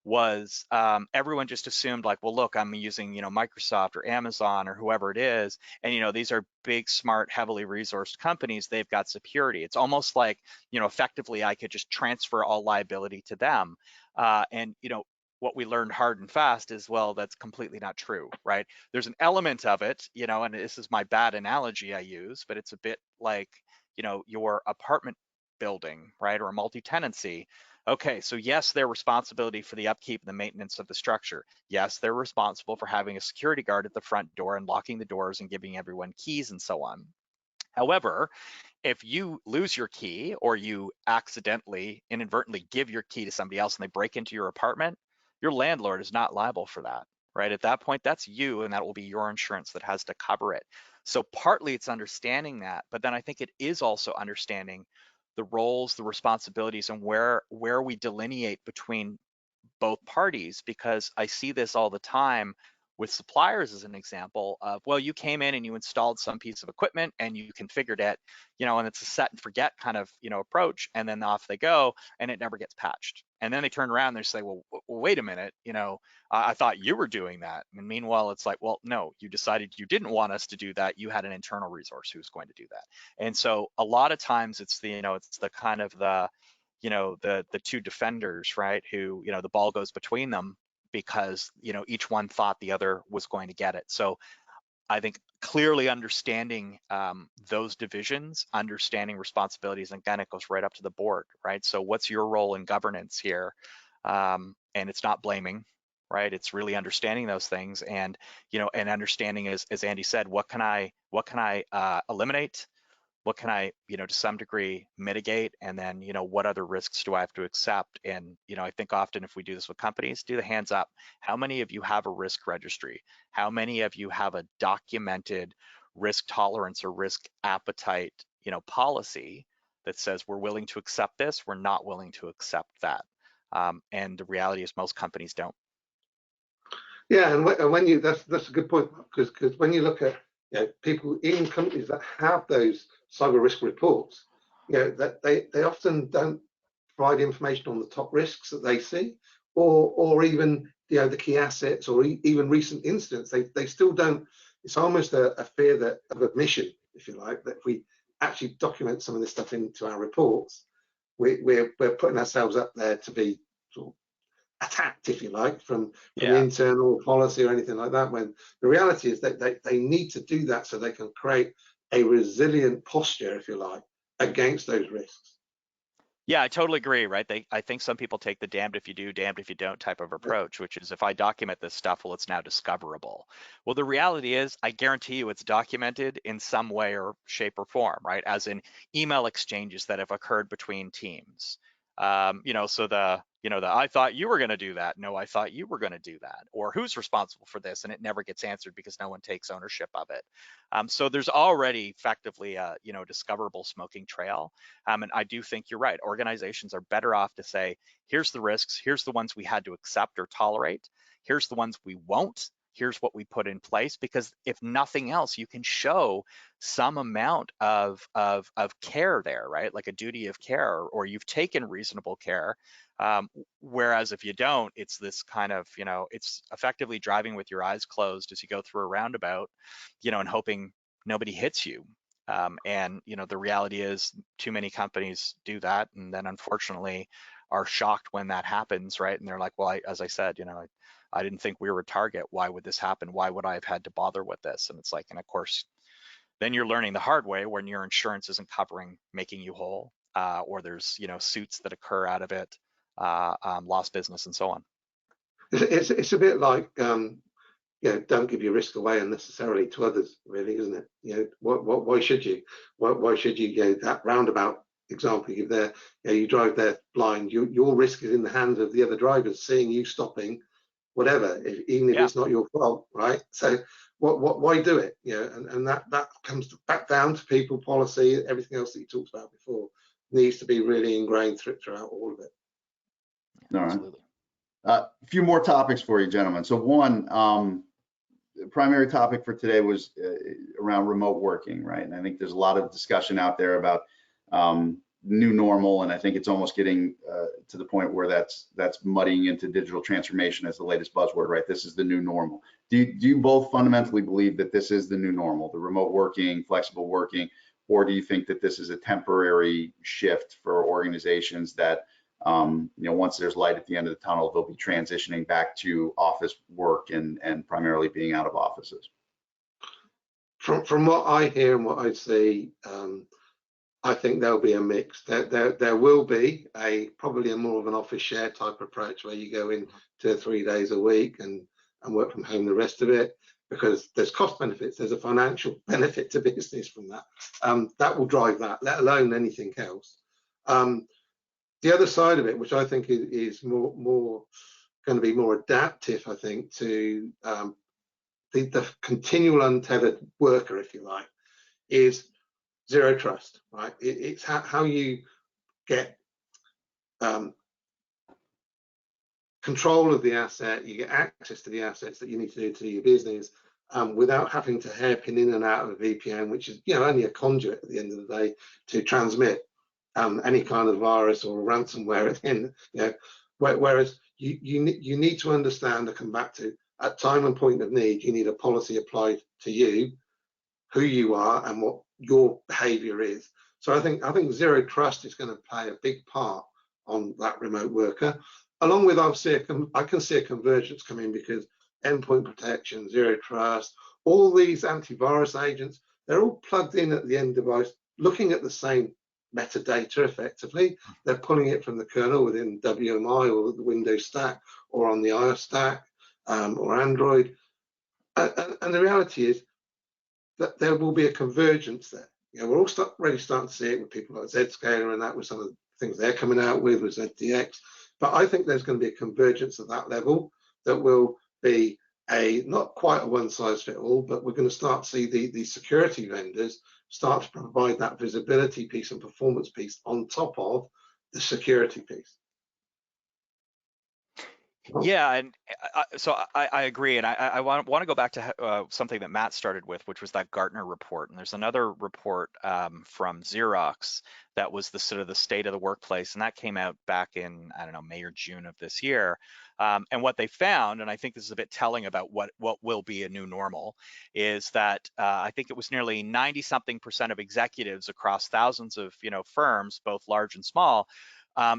S3: was everyone just assumed like, well, look, I'm using, Microsoft or Amazon or whoever it is. And, these are big, smart, heavily resourced companies. They've got security. It's almost like, effectively I could just transfer all liability to them. And what we learned hard and fast is, well, that's completely not true, right? There's an element of it, and this is my bad analogy I use, but it's a bit like, your apartment building, right? Or a multi-tenancy. Okay, so yes, they're responsibility for the upkeep and the maintenance of the structure. Yes, they're responsible for having a security guard at the front door and locking the doors and giving everyone keys and so on. However, if you lose your key or you accidentally, inadvertently give your key to somebody else and they break into your apartment, your landlord is not liable for that, right? At that point, that's you, and that will be your insurance that has to cover it. So partly it's understanding that, but then I think it is also understanding the roles, the responsibilities, and where we delineate between both parties, because I see this all the time with suppliers as an example of, well, you came in and you installed some piece of equipment and you configured it, and it's a set and forget kind of, approach, and then off they go and it never gets patched. And then they turn around and they say, well, wait a minute, I thought you were doing that. And meanwhile, it's like, well, no, you decided you didn't want us to do that. You had an internal resource who's going to do that. And so a lot of times it's the, it's the kind of the two defenders, right, who, the ball goes between them because, each one thought the other was going to get it. So I think clearly understanding those divisions, understanding responsibilities, and again, it goes right up to the board, right? So what's your role in governance here? And it's not blaming, right? It's really understanding those things, and and understanding, as Andy said, what can I eliminate? what can I, to some degree mitigate, and then, what other risks do I have to accept? And, I think often if we do this with companies, do the hands up. How many of you have a risk registry? How many of you have a documented risk tolerance or risk appetite, policy that says we're willing to accept this, we're not willing to accept that? And the reality is most companies don't.
S2: Yeah, and when you that's a good point, because when you look at people in companies that have those cyber risk reports, that they often don't provide information on the top risks that they see, or even the key assets, or even recent incidents. They still don't. It's almost a fear that of admission, if you like, that if we actually document some of this stuff into our reports, we're putting ourselves up there to be sort of attacked, if you like, from internal policy or anything like that, when the reality is that they need to do that so they can create a resilient posture, if you like, against those risks.
S3: Yeah, I totally agree, right? I think some people take the damned if you do, damned if you don't type of approach, which is if I document this stuff, well, it's now discoverable. Well, the reality is, I guarantee you it's documented in some way or shape or form, right? As in email exchanges that have occurred between teams. So the I thought you were going to do that. No, I thought you were going to do that. Or who's responsible for this? And it never gets answered because no one takes ownership of it. So there's already effectively a discoverable smoking trail. And I do think you're right. Organizations are better off to say, here's the risks, here's the ones we had to accept or tolerate, here's the ones we won't, here's what we put in place, because if nothing else, you can show some amount of care there, right? Like a duty of care, or you've taken reasonable care. Whereas if you don't, it's this kind of, it's effectively driving with your eyes closed as you go through a roundabout, and hoping nobody hits you. And the reality is too many companies do that, and then unfortunately are shocked when that happens, right? And they're like, well, as I said, I didn't think we were a target. Why would this happen? Why would I have had to bother with this? And it's like, and of course, then you're learning the hard way when your insurance isn't covering making you whole, or there's suits that occur out of it, lost business, and so on.
S2: It's a bit like don't give your risk away unnecessarily to others, really, isn't it? Why should you? Why should you? That roundabout example you give there, you drive there blind. Your risk is in the hands of the other drivers, seeing you stopping, whatever, even if it's not your fault, right? So why do it? And that comes back down to people, policy, everything else that you talked about before needs to be really ingrained throughout all of it.
S1: All right. Absolutely. A few more topics for you, gentlemen. So one, the primary topic for today was around remote working, right? And I think there's a lot of discussion out there about new normal, and I think it's almost getting to the point where that's muddying into digital transformation as the latest buzzword, right? This is the new normal. Do you both fundamentally believe that this is the new normal, the remote working, flexible working, or do you think that this is a temporary shift for organizations that once there's light at the end of the tunnel, they'll be transitioning back to office work and primarily being out of offices?
S2: From what I hear and what I see, I think there'll be a mix. There will be probably more of an office share type approach where you go in 2 or 3 days a week and work from home the rest of it, because there's cost benefits. There's a financial benefit to business from that. That will drive that, let alone anything else. The other side of it, which I think is more going to be more adaptive, I think, to the continual untethered worker, if you like, is zero trust, right? It's how you get control of the asset, you get access to the assets that you need to do to your business without having to hairpin in and out of a VPN, which is only a conduit at the end of the day to transmit any kind of virus or ransomware at the end. Whereas you need to understand and come back to, at time and point of need, you need a policy applied to you, who you are and what your behavior is. So I think zero trust is going to play a big part on that remote worker, along with I can see a convergence coming, because endpoint protection, zero trust, all these antivirus agents, they're all plugged in at the end device, looking at the same metadata effectively. They're pulling it from the kernel within WMI or the Windows stack or on the iOS stack or Android. And the reality is that there will be a convergence there. we're all already starting to see it with people like Zscaler and that, with some of the things they're coming out with ZDX. But I think there's going to be a convergence at that level that will be not quite a one size fit all, but we're going to start to see the security vendors start to provide that visibility piece and performance piece on top of the security piece.
S3: Yeah, and so I agree, and I want to go back to something that Matt started with, which was that Gartner report. And there's another report from Xerox that was the sort of the state of the workplace, and that came out back in, I don't know, May or June of this year. And what they found, and I think this is a bit telling about what will be a new normal, is that I think it was nearly 90-something% of executives across thousands of firms, both large and small,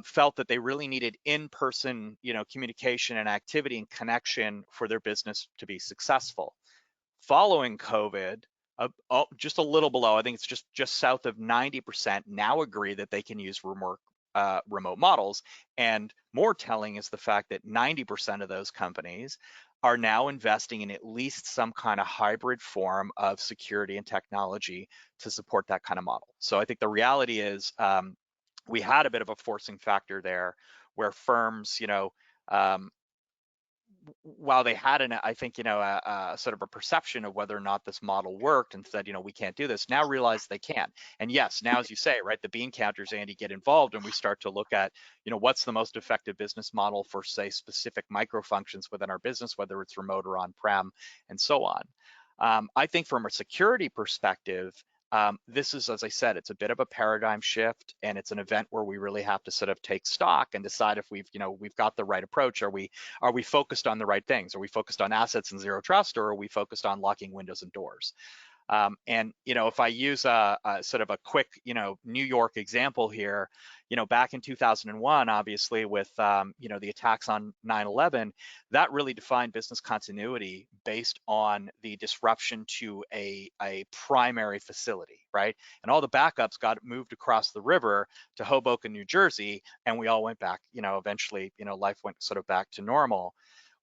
S3: felt that they really needed in-person, communication and activity and connection for their business to be successful. Following COVID, just a little below, I think it's just south of 90% now agree that they can use remote models. And more telling is the fact that 90% of those companies are now investing in at least some kind of hybrid form of security and technology to support that kind of model. So I think the reality is, we had a bit of a forcing factor there where firms, while they had I think, a sort of a perception of whether or not this model worked and said, we can't do this, now realize they can. And yes, now, as you say, right, the bean counters, Andy, get involved, and we start to look at, what's the most effective business model for, say, specific micro functions within our business, whether it's remote or on-prem, and so on. I think from a security perspective, this is, as I said, it's a bit of a paradigm shift, and it's an event where we really have to sort of take stock and decide if we've got the right approach. Are we focused on the right things? Are we focused on assets and zero trust, or are we focused on locking windows and doors? And if I use a sort of a quick New York example here, back in 2001, obviously with the attacks on 9/11, that really defined business continuity based on the disruption to a primary facility, right? And all the backups got moved across the river to Hoboken, New Jersey, and we all went back. Eventually, life went sort of back to normal.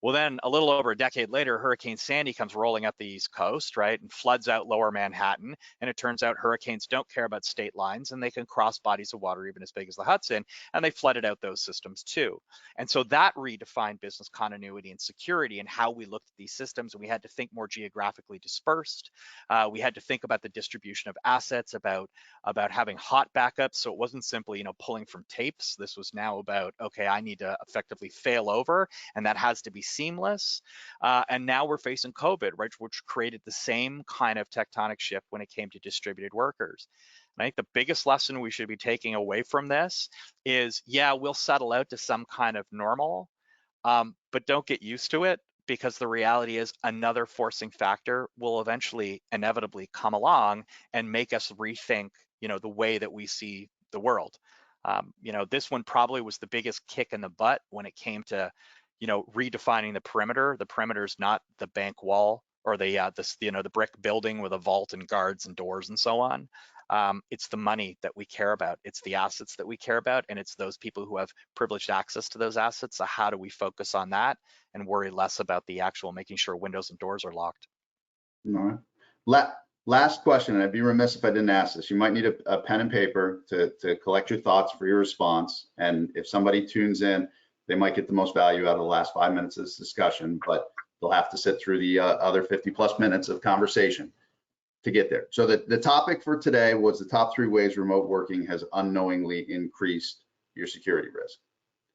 S3: Well, then a little over a decade later, Hurricane Sandy comes rolling up the East Coast, right, and floods out lower Manhattan. And it turns out hurricanes don't care about state lines, and they can cross bodies of water even as big as the Hudson, and they flooded out those systems too. And so that redefined business continuity and security and how we looked at these systems, and we had to think more geographically dispersed. We had to think about the distribution of assets, about having hot backups. So it wasn't simply, pulling from tapes. This was now about, okay, I need to effectively fail over, and that has to be seamless. And now we're facing COVID, right, which created the same kind of tectonic shift when it came to distributed workers. And I think the biggest lesson we should be taking away from this is, yeah, we'll settle out to some kind of normal, but don't get used to it, because the reality is another forcing factor will eventually inevitably come along and make us rethink, the way that we see the world. This one probably was the biggest kick in the butt when it came to redefining the perimeter. The perimeter is not the bank wall or the brick building with a vault and guards and doors and so on. It's the money that we care about. It's the assets that we care about, and it's those people who have privileged access to those assets. So how do we focus on that and worry less about the actual making sure windows and doors are locked?
S1: All right. Last question, and I'd be remiss if I didn't ask this. You might need a pen and paper to collect your thoughts for your response. And if somebody tunes in, they might get the most value out of the last 5 minutes of this discussion, but they'll have to sit through the other 50+ minutes of conversation to get there. So the topic for today was the top 3 ways remote working has unknowingly increased your security risk.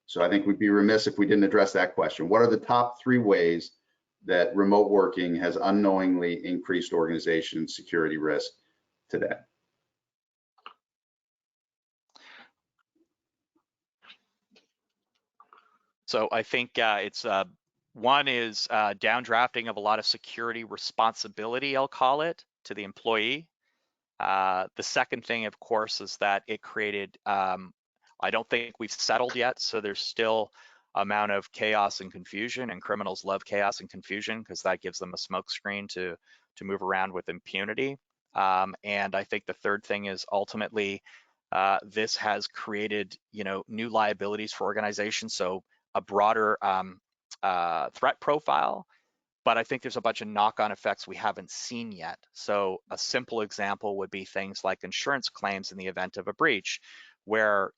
S1: So I think we'd be remiss if we didn't address that question. What are the top 3 ways that remote working has unknowingly increased organization security risk today?
S3: So I think it's one is downdrafting of a lot of security responsibility, I'll call it, to the employee. The second thing, of course, is that it created, I don't think we've settled yet, so there's still amount of chaos and confusion, and criminals love chaos and confusion because that gives them a smokescreen to move around with impunity. And I think the third thing is ultimately this has created, new liabilities for organizations. So a broader threat profile, but I think there's a bunch of knock-on effects we haven't seen yet. So a simple example would be things like insurance claims in the event of a breach, where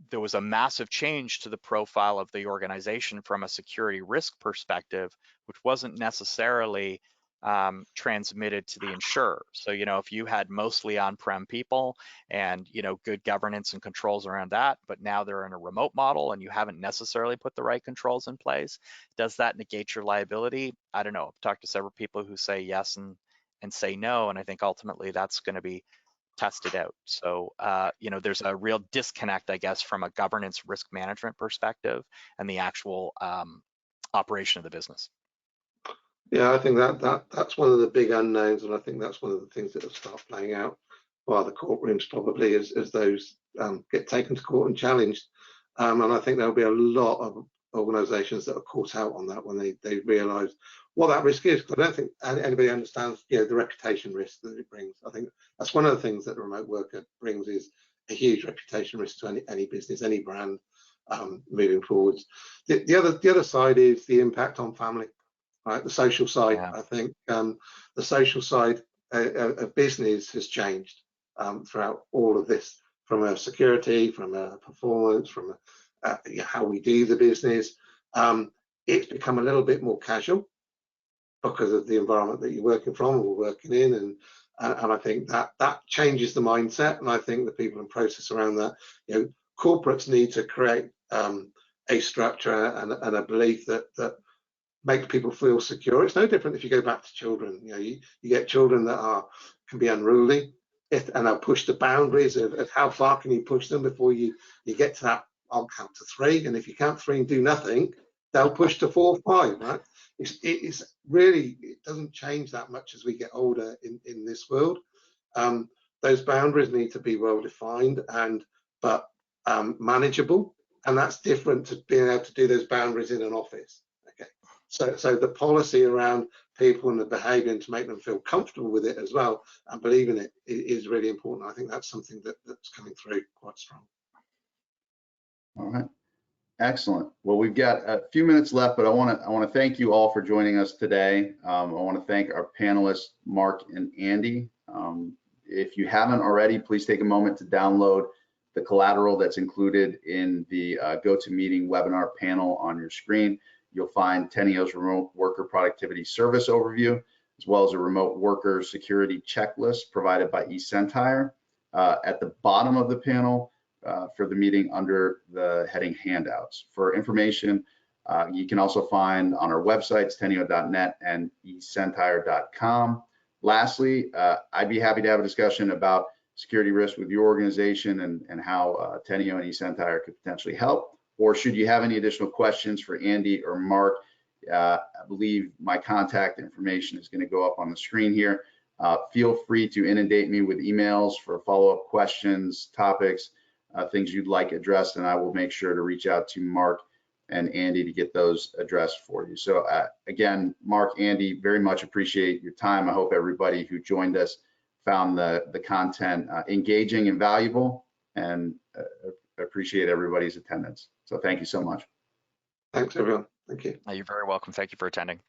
S3: there was a massive change to the profile of the organization from a security risk perspective, which wasn't necessarily transmitted to the insurer. So if you had mostly on-prem people and good governance and controls around that, but now they're in a remote model and you haven't necessarily put the right controls in place, does that negate your liability? I don't know. I've talked to several people who say yes and say no, and I think ultimately that's going to be tested out. So there's a real disconnect, I guess, from a governance risk management perspective and the actual operation of the business.
S2: Yeah, I think that's one of the big unknowns, and I think that's one of the things that will start playing out via the courtrooms probably as those get taken to court and challenged. And I think there'll be a lot of organisations that are caught out on that when they realise what that risk is. Because I don't think anybody understands, the reputation risk that it brings. I think that's one of the things that the remote worker brings, is a huge reputation risk to any business, any brand moving forwards. The other side is the impact on family. Right, the social side. Yeah. I think the social side of business has changed throughout all of this, from a security, from a performance, from how we do the business. It's become a little bit more casual because of the environment that you're working from or working in, and I think that changes the mindset. And I think the people and process around that, corporates need to create a structure and a belief that make people feel secure. It's no different if you go back to children. You get children that can be unruly, and they'll push the boundaries of how far can you push them before you get to that. I'll count to 3, and if you count 3 and do nothing, they'll push to 4, 5. Right? It doesn't change that much as we get older in this world. Those boundaries need to be well defined but manageable, and that's different to being able to do those boundaries in an office. Okay. So the policy around people and the behaviour, and to make them feel comfortable with it as well and believe in it, is really important. I think that's something that's coming through quite strong.
S1: All right, excellent. Well, we've got a few minutes left, but I want to thank you all for joining us today. I want to thank our panelists, Mark and Andy. If you haven't already, please take a moment to download the collateral that's included in the GoToMeeting webinar panel on your screen. You'll find Tenneo's remote worker productivity service overview, as well as a remote worker security checklist provided by eCentire at the bottom of the panel for the meeting under the heading handouts. For information, you can also find on our websites, tenneo.net and ecentire.com. Lastly, I'd be happy to have a discussion about security risk with your organization and how Tenneo and eCentire could potentially help. Or should you have any additional questions for Andy or Mark, I believe my contact information is going to go up on the screen here. Feel free to inundate me with emails for follow-up questions, topics, things you'd like addressed, and I will make sure to reach out to Mark and Andy to get those addressed for you. So again, Mark, Andy, very much appreciate your time. I hope everybody who joined us found the content engaging and valuable, and appreciate everybody's attendance. So thank you so much.
S2: Thanks, everyone. Thank you.
S3: You're very welcome. Thank you for attending.